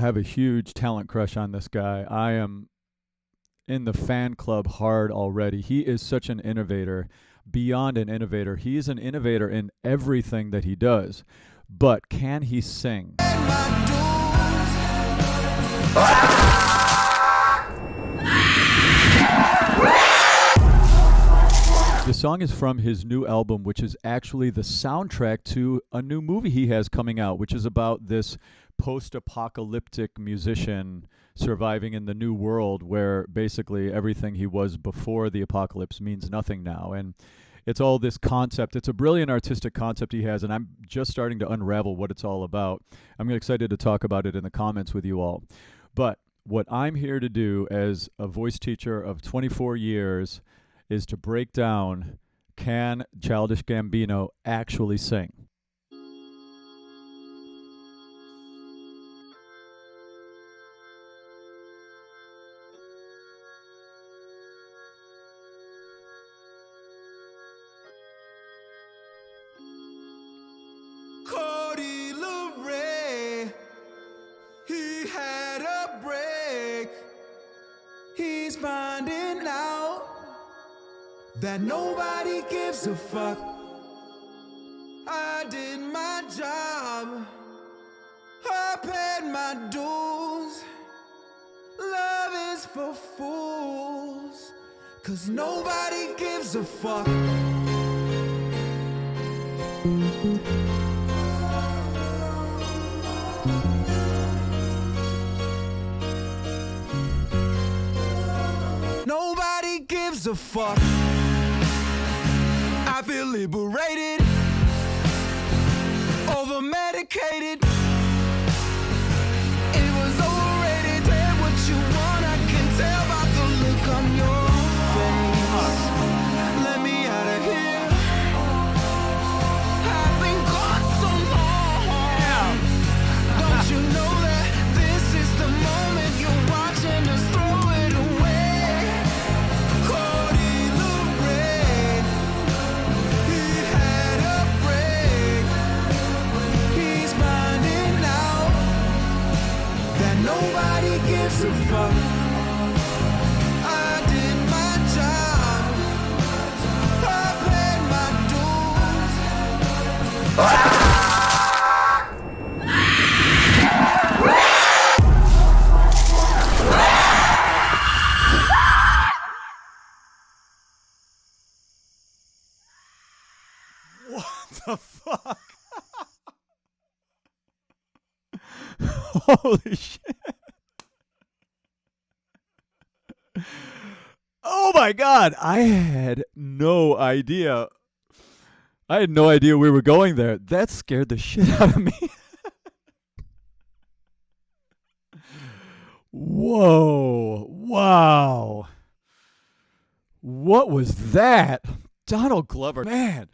I have a huge talent crush on this guy. I am in the fan club hard already. He is such an innovator, beyond an innovator. He is an innovator in everything that he does. But can he sing? The song is from his new album, which is actually the soundtrack to a new movie he has coming out, which is about this post-apocalyptic musician surviving in the new world where basically everything he was before the apocalypse means nothing now. And it's all this concept. It's a brilliant artistic concept he has, and I'm just starting to unravel what it's all about. I'm excited to talk about it in the comments with you all. But what I'm here to do as a voice teacher of 24 years is to break down, can Childish Gambino actually sing? He had a break. He's finding out that nobody gives a fuck. I did my job, I paid my dues. Love is for fools, 'cause nobody gives a fuck. Nobody gives a fuck. I feel liberated, over medicated. It was overrated. Tell what you want, I can tell by the look on your face. Let me out of here. I've been gone so long. Don't you know that this is the moment you're watching us throw it away? Nobody gives a fuck. I did my job, I paid my dues. What the fuck? Holy shit. Oh my God. I had no idea. I had no idea we were going there. That scared the shit out of me. Whoa. Wow. What was that? Donald Glover. Man.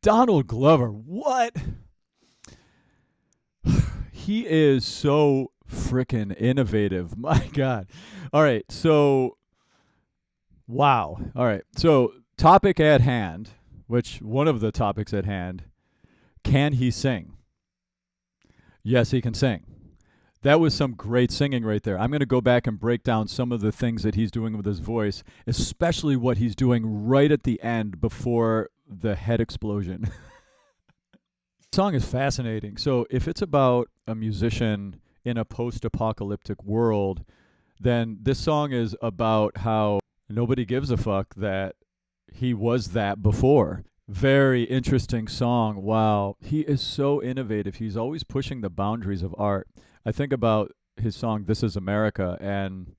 Donald Glover. What? He is so freaking innovative. My God. All right. So, wow. All right. So, topic at hand, which one of the topics at hand, can he sing? Yes, he can sing. That was some great singing right there. I'm going to go back and break down some of the things that he's doing with his voice, especially what he's doing right at the end before the head explosion. Song is fascinating. So if it's about a musician in a post-apocalyptic world, then this song is about how nobody gives a fuck that he was that before. Very interesting song. Wow. He is so innovative. He's always pushing the boundaries of art. I think about his song This Is America, and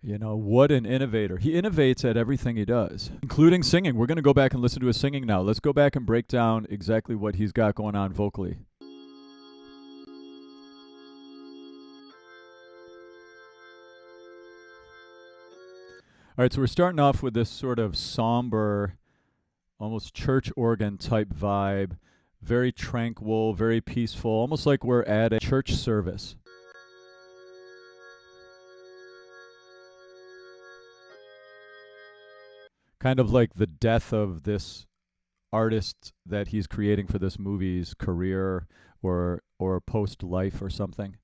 you know, what an innovator. He innovates at everything he does, including singing. We're going to go back and listen to his singing now. Let's go back and break down exactly what he's got going on vocally. All right, so we're starting off with this sort of somber, almost church organ type vibe. Very tranquil, very peaceful, almost like we're at a church service. Kind of like the death of this artist that he's creating for this movie's career or post life or something.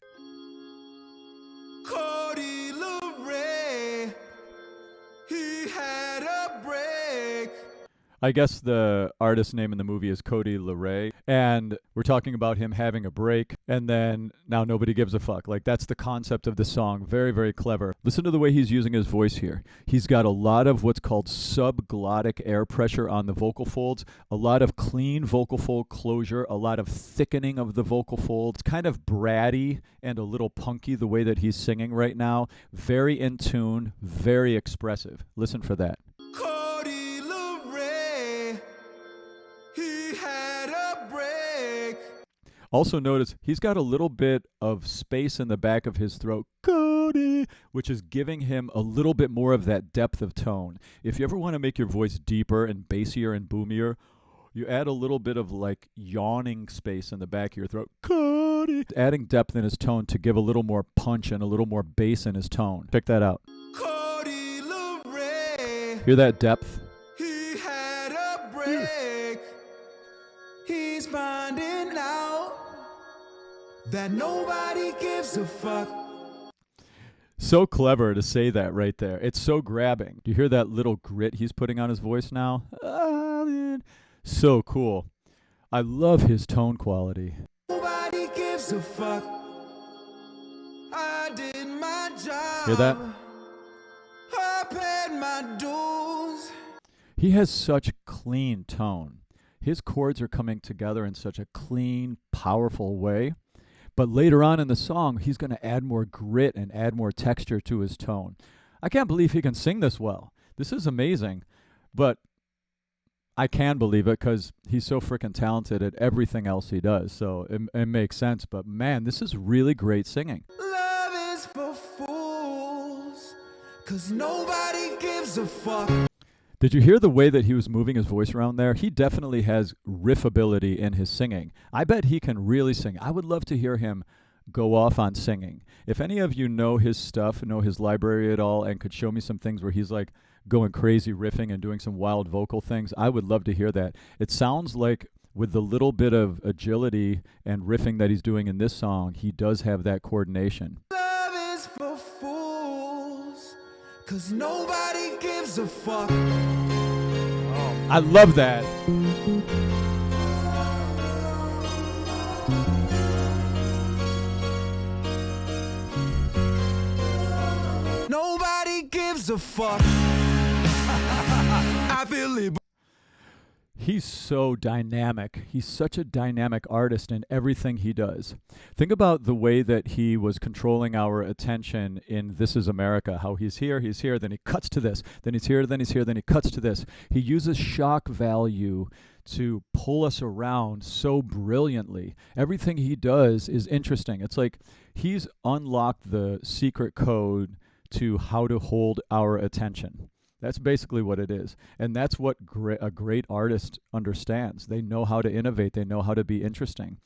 I guess the artist name in the movie is Cody LeRae, and we're talking about him having a break, and then now nobody gives a fuck. Like, that's the concept of the song. Very, very clever. Listen to the way he's using his voice here. He's got a lot of what's called subglottic air pressure on the vocal folds, a lot of clean vocal fold closure, a lot of thickening of the vocal folds, kind of bratty and a little punky the way that he's singing right now. Very in tune, very expressive. Listen for that. Cody LeRae, he had a break. Also notice he's got a little bit of space in the back of his throat, Cody, which is giving him a little bit more of that depth of tone. If you ever want to make your voice deeper and bassier and boomier, you add a little bit of like yawning space in the back of your throat, Cody, adding depth in his tone to give a little more punch and a little more bass in his tone. Check that out. Cody LeRae, Hear that depth? he had a break. He's finding out that nobody gives a fuck. So clever to say that right there. It's so grabbing. Do you hear that little grit he's putting on his voice now? So cool. I love his tone quality. Nobody gives a fuck. I did my job. Hear that? I paid my dues. He has such clean tone. His chords are coming together in such a clean, powerful way. But later on in the song, he's going to add more grit and add more texture to his tone. I can't believe he can sing this well. This is amazing. But I can believe it because he's so freaking talented at everything else he does. So it makes sense. But man, this is really great singing. Love is for fools, 'cause nobody gives a fuck. Did you hear the way that he was moving his voice around there? He definitely has riff ability in his singing. I bet he can really sing. I would love to hear him go off on singing. If any of you know his stuff, know his library at all, and could show me some things where he's like going crazy riffing and doing some wild vocal things, I would love to hear that. It sounds like with the little bit of agility and riffing that he's doing in this song, he does have that coordination. Love is for fools, 'cause nobody gives a fuck. I love that. Nobody gives a fuck. I feel it. He's so dynamic. He's such a dynamic artist in everything he does. Think about the way that he was controlling our attention in This Is America, how he's here, then he cuts to this, then he's here, then he cuts to this. He uses shock value to pull us around so brilliantly. Everything he does is interesting. It's like he's unlocked the secret code to how to hold our attention. That's basically what it is. And that's what a great artist understands. They know how to innovate. They know how to be interesting.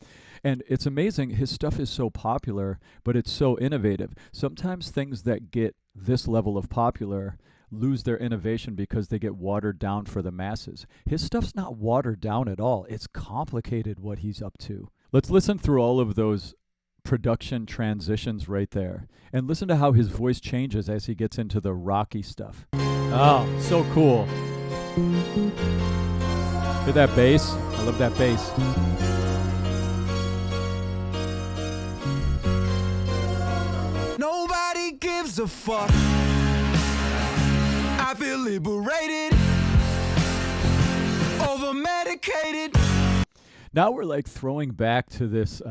And it's amazing. His stuff is so popular, but it's so innovative. Sometimes things that get this level of popular lose their innovation because they get watered down for the masses. His stuff's not watered down at all. It's complicated what he's up to. Let's listen through all of those production transitions right there and listen to how his voice changes as he gets into the rocky stuff. Oh, so cool. Hear that bass? I love that bass. Nobody gives a fuck. I feel liberated, over medicated. Now we're like throwing back to this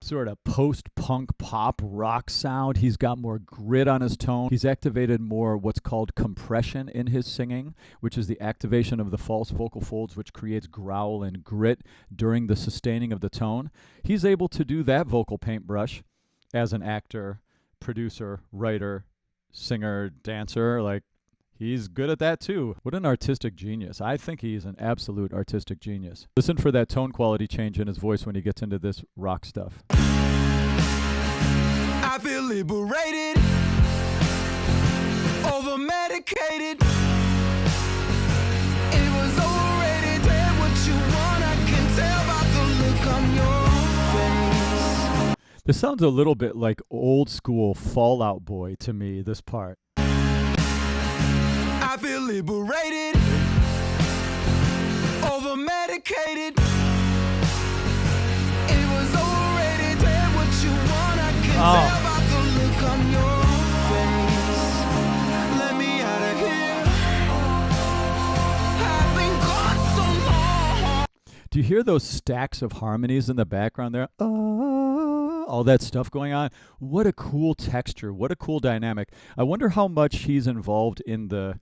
sort of post-punk pop rock sound. He's got more grit on his tone. He's activated more what's called compression in his singing, which is the activation of the false vocal folds, which creates growl and grit during the sustaining of the tone. He's able to do that vocal paintbrush as an actor, producer, writer, singer, dancer. Like, he's good at that too. What an artistic genius. I think he's an absolute artistic genius. Listen for that tone quality change in his voice when he gets into this rock stuff. I feel liberated, over medicated. It was overrated. Tell what you want. I can tell by the look on your face. This sounds a little bit like old school Fall Out Boy to me, this part. I feel liberated, dedicated. It was overrated. Did what you want. I can tell by the look on your face. Let me out of here. I've been gone so long. Do you hear those stacks of harmonies in the background there? All that stuff going on. What a cool texture. What a cool dynamic. I wonder how much he's involved in the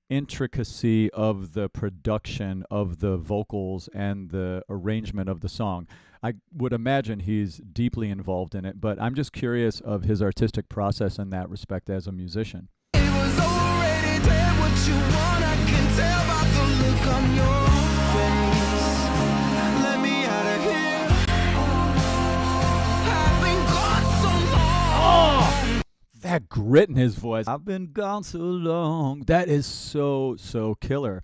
intricacy of the production of the vocals and the arrangement of the song. I would imagine he's deeply involved in it, but I'm just curious of his artistic process in that respect as a musician. It was overrated. Did what you want. I can tell by the look on your face. Let me out of here. I've been gone so long. That grit in his voice. I've been gone so long. That is so killer.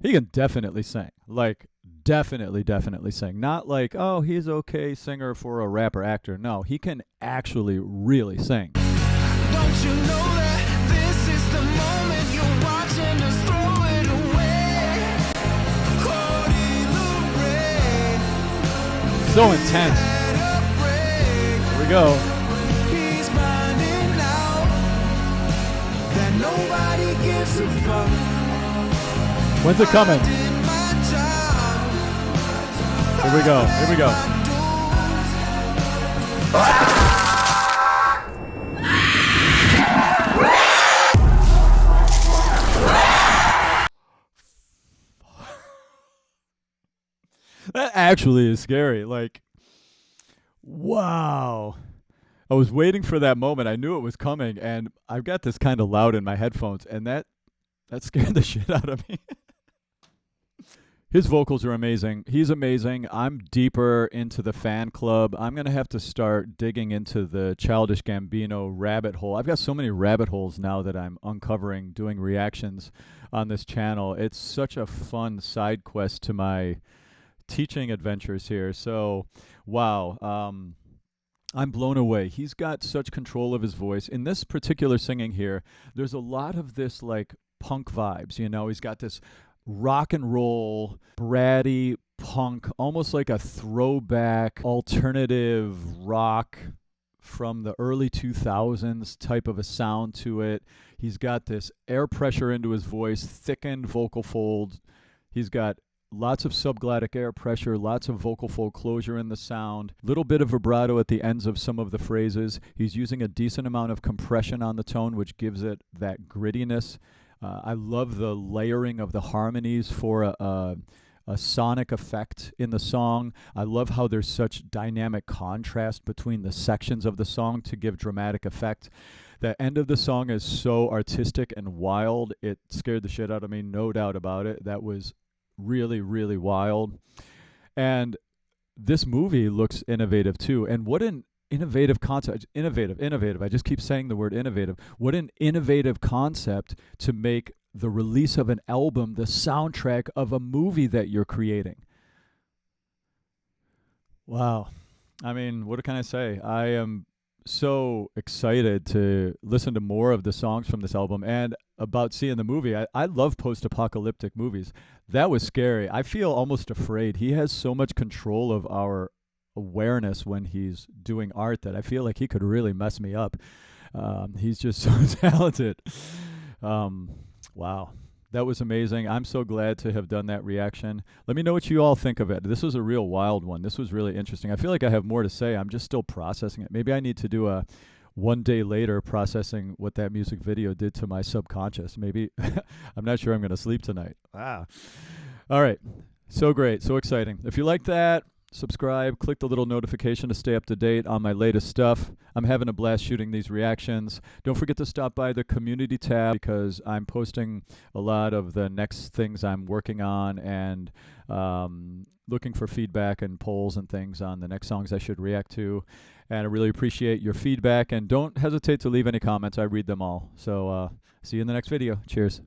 He can definitely sing. Like, definitely sing. Not like, oh, he's okay singer for a rapper actor. No, he can actually really sing. Don't you know that this is the moment you're watching us throw it away? Cody Lorraine, So intense. had a break. Here we go. He's finding out that nobody gives a fuck. When's it coming? I did my job. Here we go. Here we go. That actually is scary. Like, wow. I was waiting for that moment. I knew it was coming, and I've got this kind of loud in my headphones, and that scared the shit out of me. His vocals are amazing. He's amazing. I'm deeper into the fan club. I'm going to have to start digging into the Childish Gambino rabbit hole. I've got so many rabbit holes now that I'm uncovering, doing reactions on this channel. It's such a fun side quest to my teaching adventures here. So, wow. I'm blown away. He's got such control of his voice. In this particular singing here, there's a lot of this like punk vibes. You know, he's got this rock and roll, bratty punk, almost like a throwback alternative rock from the early 2000s type of a sound to it. He's got this air pressure into his voice, thickened vocal folds. He's got lots of subglottic air pressure, lots of vocal fold closure in the sound, little bit of vibrato at the ends of some of the phrases. He's using a decent amount of compression on the tone, which gives it that grittiness. I love the layering of the harmonies for a sonic effect in the song. I love how there's such dynamic contrast between the sections of the song to give dramatic effect. The end of the song is so artistic and wild. It scared the shit out of me, no doubt about it. That was really wild. And this movie looks innovative too. And what an innovative concept. Innovative. I just keep saying the word innovative. What an innovative concept to make the release of an album the soundtrack of a movie that you're creating. Wow. I mean, what can I say? I am so excited to listen to more of the songs from this album and about seeing the movie. I love post-apocalyptic movies. That was scary. I feel almost afraid. He has so much control of our awareness when he's doing art that I feel like he could really mess me up. He's just so talented. Wow. That was amazing. I'm so glad to have done that reaction. Let me know what you all think of it. This was a real wild one. This was really interesting. I feel like I have more to say. I'm just still processing it. Maybe I need to do a one day later processing what that music video did to my subconscious. Maybe I'm not sure I'm going to sleep tonight. All right. So great. So exciting. If you like that, subscribe, click the little notification to stay up to date on my latest stuff. I'm having a blast shooting these reactions. Don't forget to stop by the community tab because I'm posting a lot of the next things I'm working on and looking for feedback and polls and things on the next songs I should react to. And I really appreciate your feedback. And don't hesitate to leave any comments. I read them all. So see you in the next video. Cheers.